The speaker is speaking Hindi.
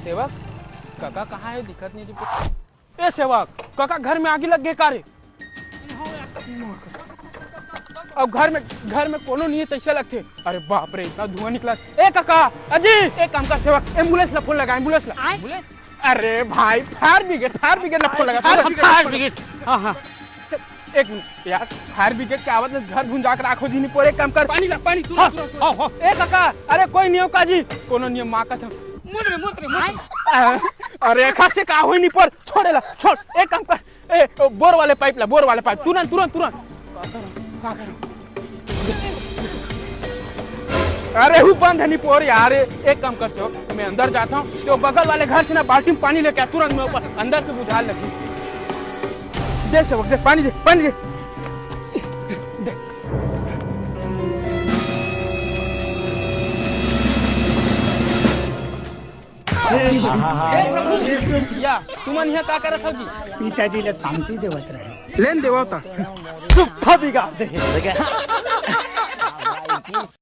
सेवक काका कहाँ है? दिखत नहीं थी। ए सेवक काका घर में आगे लग गए कारे। अब घर में कोनो नहीं है तैसे लगते। अरे बाप रे इतना धुआं निकला। ए काका अजी एक काम कर सेवक एम्बुलेंस ला फोन लगा। एम्बुलेंस ला। अरे भाई फायर ब्रिगेड ला फोन लगा। Fire brigade. हाँ हाँ एक मिनट यार, फायर ब्रिगेड के आवाज में घर भुंजा कर आंखों जी नहीं पोरे। काम कर पानी ला पानी तू। ए काका अरे कोई नियम का जी कोनो नियम माँ का अरे खास से का होई नहीं पर छोड़ेला छोड़। एक काम कर ए बोर वाले पाइप तुरंत अरे हूँ बंद है नहीं पोर यार। एक काम कर सो मैं अंदर जाता हूँ तो बगल वाले घर से ना बाल्टी में पानी लेके तुरंत मैं ऊपर अंदर से बुझा लगी। दे सेवक दे पानी दे। या तुमन यहाँ का करत हो जी? पिताजी ला शांति देवत रहे। लेन देवता सुप्पा बिगाड़ दे।